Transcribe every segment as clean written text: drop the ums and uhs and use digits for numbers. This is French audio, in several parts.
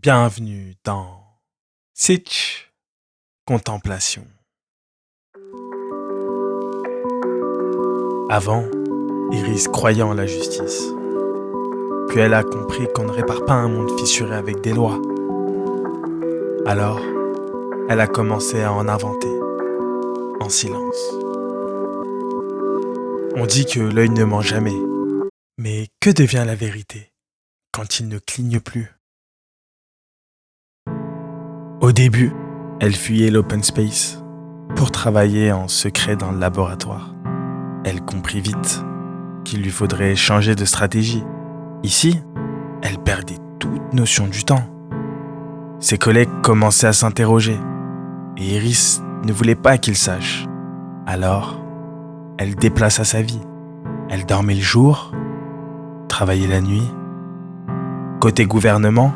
Bienvenue dans Sitch Contemplation. Avant, Iris croyait en la justice. Puis elle a compris qu'on ne répare pas un monde fissuré avec des lois. Alors, elle a commencé à en inventer, en silence. On dit que l'œil ne ment jamais. Mais que devient la vérité quand il ne cligne plus ? Au début, elle fuyait l'open space pour travailler en secret dans le laboratoire. Elle comprit vite qu'il lui faudrait changer de stratégie. Ici, elle perdait toute notion du temps. Ses collègues commençaient à s'interroger et Iris ne voulait pas qu'ils sachent. Alors, elle déplaça sa vie. Elle dormait le jour, travaillait la nuit. Côté gouvernement,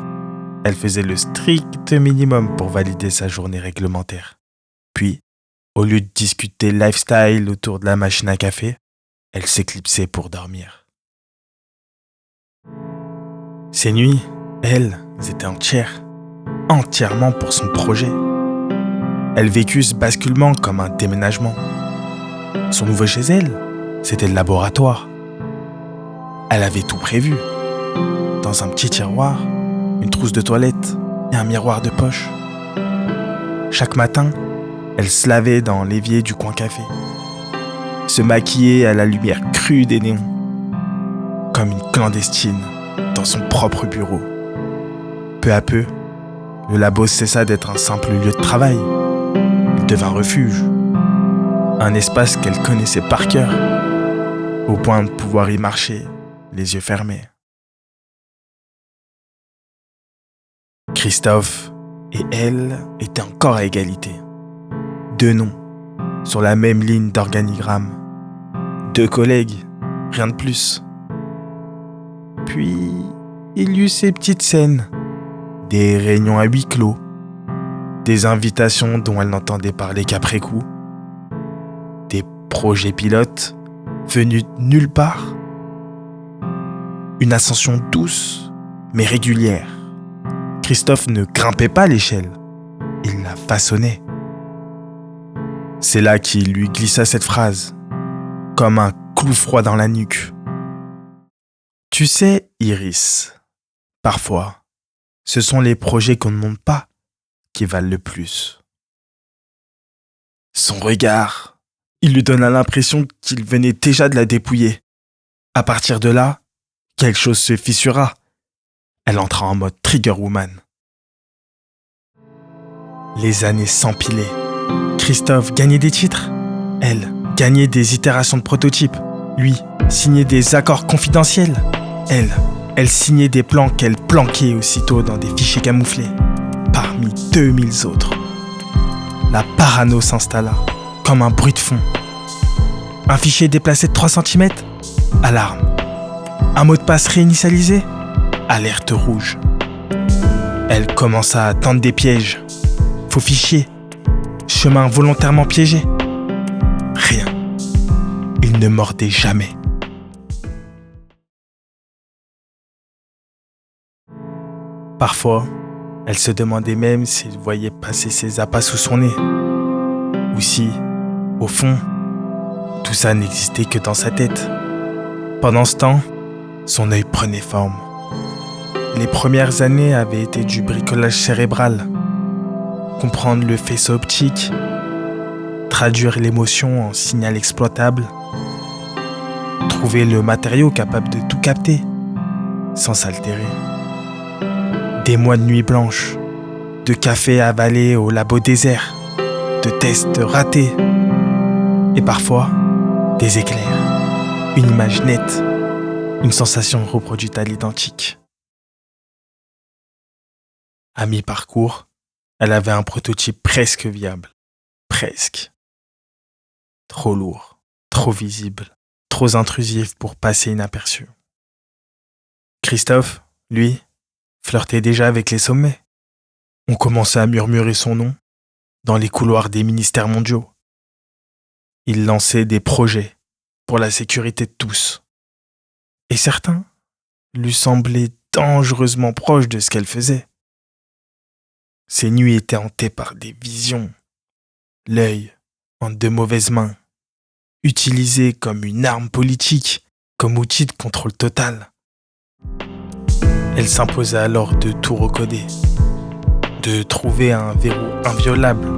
elle faisait le strict minimum pour valider sa journée réglementaire. Puis, au lieu de discuter lifestyle autour de la machine à café, elle s'éclipsait pour dormir. Ces nuits, elles étaient entièrement pour son projet. Elle vécut ce basculement comme un déménagement. Son nouveau chez elle, c'était le laboratoire. Elle avait tout prévu. Dans un petit tiroir, une trousse de toilette et un miroir de poche. Chaque matin, elle se lavait dans l'évier du coin café, se maquillait à la lumière crue des néons, comme une clandestine dans son propre bureau. Peu à peu, le labo cessa d'être un simple lieu de travail. Il devint refuge, un espace qu'elle connaissait par cœur, au point de pouvoir y marcher, les yeux fermés. Christophe et elle étaient encore à égalité. 2 noms, sur la même ligne d'organigramme. 2 collègues, rien de plus. Puis, il y eut ces petites scènes, des réunions à huis clos, des invitations dont elle n'entendait parler qu'après coup, des projets pilotes venus de nulle part, une ascension douce mais régulière. Christophe ne grimpait pas l'échelle, il la façonnait. C'est là qu'il lui glissa cette phrase, comme un clou froid dans la nuque. Tu sais, Iris, parfois, ce sont les projets qu'on ne monte pas qui valent le plus. Son regard, il lui donna l'impression qu'il venait déjà de la dépouiller. À partir de là, quelque chose se fissura. Elle entra en mode Trigger Woman. Les années s'empilaient. Christophe gagnait des titres. Elle gagnait des itérations de prototypes. Lui signait des accords confidentiels. Elle signait des plans qu'elle planquait aussitôt dans des fichiers camouflés. Parmi 2000 autres. La parano s'installa, comme un bruit de fond. Un fichier déplacé de 3 cm. Alarme. Un mot de passe réinitialisé. Alerte rouge. Elle commença à tendre des pièges. Faux fichiers. Chemin volontairement piégé. Rien. Il ne mordait jamais. Parfois, elle se demandait même s'il voyait passer ses appâts sous son nez. Ou si, au fond, tout ça n'existait que dans sa tête. Pendant ce temps, son œil prenait forme. Les premières années avaient été du bricolage cérébral. Comprendre le faisceau optique, traduire l'émotion en signal exploitable, trouver le matériau capable de tout capter, sans s'altérer. Des mois de nuit blanche, de café avalé au labo désert, de tests ratés, et parfois des éclairs, une image nette, une sensation reproduite à l'identique. À mi-parcours, elle avait un prototype presque viable. Presque. Trop lourd, trop visible, trop intrusif pour passer inaperçu. Christophe, lui, flirtait déjà avec les sommets. On commençait à murmurer son nom dans les couloirs des ministères mondiaux. Il lançait des projets pour la sécurité de tous. Et certains lui semblaient dangereusement proches de ce qu'elle faisait. Ses nuits étaient hantées par des visions. L'œil en de mauvaises mains, utilisé comme une arme politique, comme outil de contrôle total. Elle s'imposait alors de tout recoder, de trouver un verrou inviolable.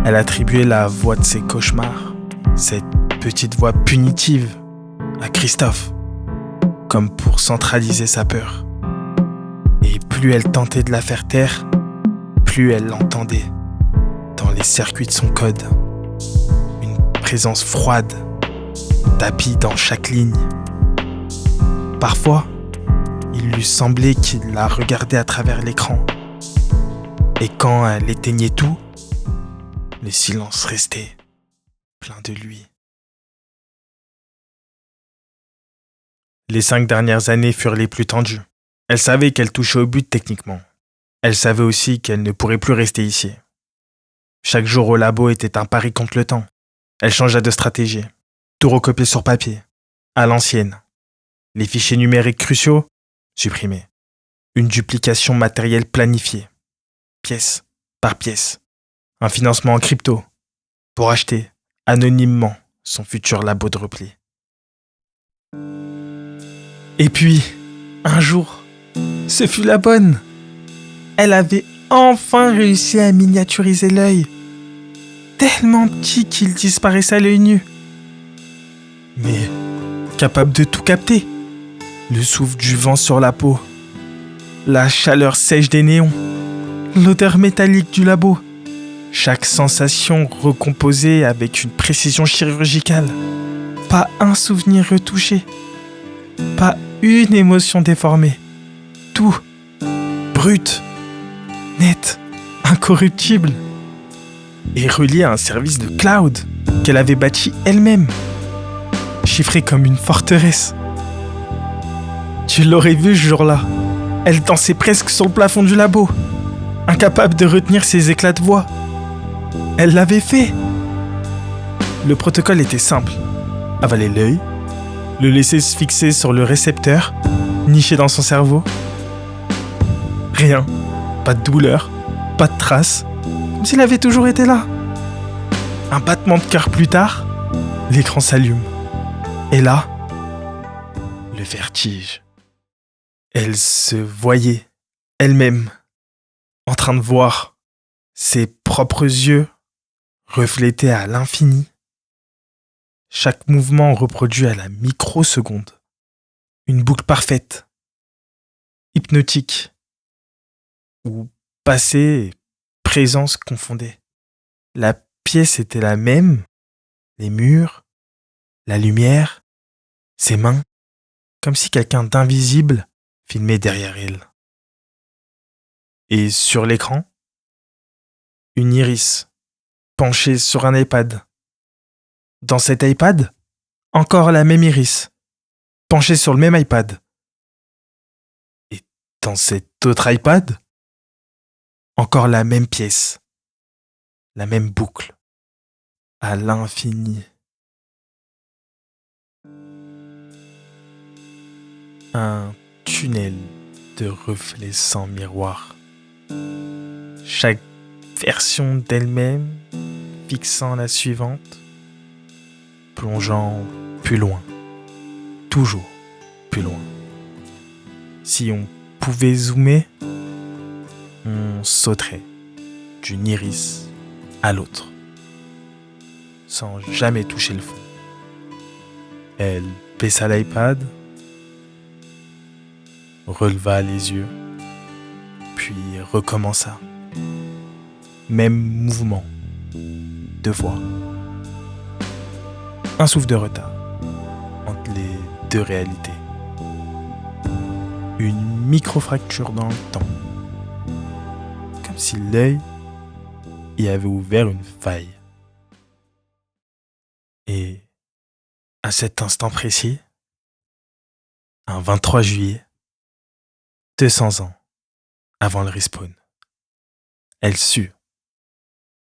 Elle attribuait la voix de ses cauchemars, cette petite voix punitive, à Christophe, comme pour centraliser sa peur. Et plus elle tentait de la faire taire, plus elle l'entendait dans les circuits de son code. Une présence froide, tapie dans chaque ligne. Parfois, il lui semblait qu'il la regardait à travers l'écran. Et quand elle éteignait tout, le silence restait plein de lui. Les 5 dernières années furent les plus tendues. Elle savait qu'elle touchait au but techniquement. Elle savait aussi qu'elle ne pourrait plus rester ici. Chaque jour au labo était un pari contre le temps. Elle changea de stratégie. Tout recopié sur papier, à l'ancienne. Les fichiers numériques cruciaux, supprimés. Une duplication matérielle planifiée, pièce par pièce. Un financement en crypto, pour acheter anonymement son futur labo de repli. Et puis, un jour, ce fut la bonne. Elle avait enfin réussi à miniaturiser l'œil, tellement petit qu'il disparaissait à l'œil nu. Mais capable de tout capter. Le souffle du vent sur la peau, la chaleur sèche des néons, l'odeur métallique du labo. Chaque sensation recomposée avec une précision chirurgicale. Pas un souvenir retouché. Pas une émotion déformée. Tout brut, net, incorruptible. Et relié à un service de cloud qu'elle avait bâti elle-même. Chiffré comme une forteresse. Tu l'aurais vue ce jour-là. Elle dansait presque sur le plafond du labo, incapable de retenir ses éclats de voix. Elle l'avait fait. Le protocole était simple. Avaler l'œil, le laisser se fixer sur le récepteur, niché dans son cerveau. Rien, pas de douleur, pas de traces, comme s'il avait toujours été là. Un battement de cœur plus tard, l'écran s'allume. Et là, le vertige. Elle se voyait elle-même, en train de voir ses propres yeux reflétés à l'infini. Chaque mouvement reproduit à la microseconde. Une boucle parfaite, hypnotique, où passé et présent se confondaient. La pièce était la même, les murs, la lumière, ses mains, comme si quelqu'un d'invisible filmait derrière elle. Et sur l'écran, une iris penchée sur un iPad. Dans cet iPad, encore la même iris, penchée sur le même iPad. Et dans cet autre iPad, encore la même pièce, la même boucle, à l'infini. Un tunnel de reflets sans miroir. Chaque version d'elle-même fixant la suivante, plongeant plus loin, toujours plus loin. Si on pouvait zoomer, on sauterait d'une iris à l'autre, sans jamais toucher le fond. Elle baissa l'iPad, releva les yeux, puis recommença. Même mouvement, 2 fois. Un souffle de retard entre les 2 réalités. Une micro-fracture dans le temps. Comme si l'œil y avait ouvert une faille. Et à cet instant précis, un 23 juillet, 200 ans avant le respawn, elle sut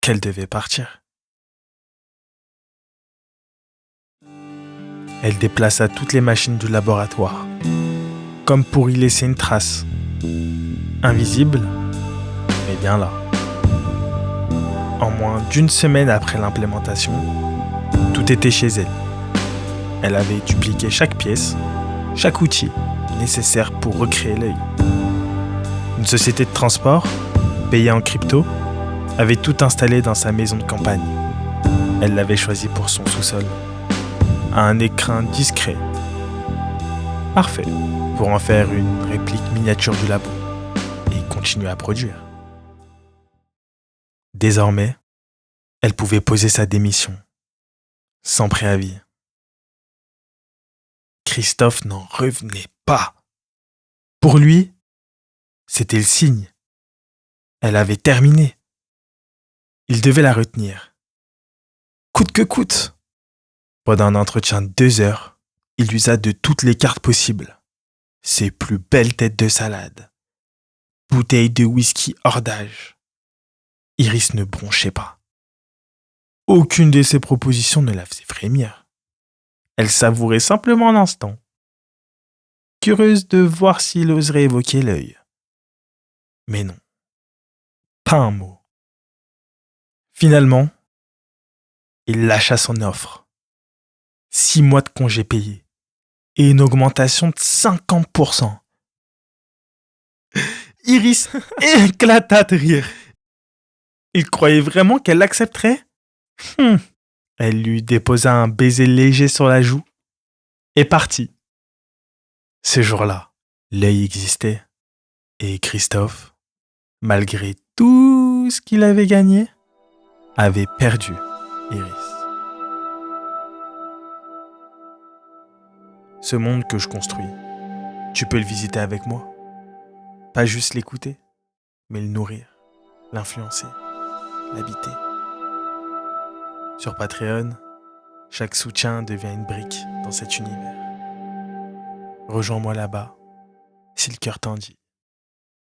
qu'elle devait partir. Elle déplaça toutes les machines du laboratoire, comme pour y laisser une trace, invisible mais bien là. En moins d'une semaine après l'implémentation, tout était chez elle. Elle avait dupliqué chaque pièce, chaque outil nécessaire pour recréer l'œil. Une société de transport, payée en crypto, avait tout installé dans sa maison de campagne. Elle l'avait choisi pour son sous-sol. Un écrin discret. Parfait pour en faire une réplique miniature du labo et continuer à produire. Désormais, elle pouvait poser sa démission, sans préavis. Christophe n'en revenait pas. Pour lui, c'était le signe. Elle avait terminé. Il devait la retenir. Coûte que coûte. Pendant un entretien de 2 heures, il usa de toutes les cartes possibles. Ses plus belles têtes de salade. Bouteilles de whisky hors d'âge. Iris ne bronchait pas. Aucune de ses propositions ne la faisait frémir. Elle savourait simplement l'instant. Curieuse de voir s'il oserait évoquer l'œil. Mais non. Pas un mot. Finalement, il lâcha son offre. 6 mois de congés payés et une augmentation de 50%. Iris éclata de rire. Il croyait vraiment qu'elle l'accepterait ? Elle lui déposa un baiser léger sur la joue et partit. Ce jour-là, l'œil existait et Christophe, malgré tout ce qu'il avait gagné, avait perdu Iris. Ce monde que je construis, tu peux le visiter avec moi. Pas juste l'écouter, mais le nourrir, l'influencer, l'habiter. Sur Patreon, chaque soutien devient une brique dans cet univers. Rejoins-moi là-bas, si le cœur t'en dit.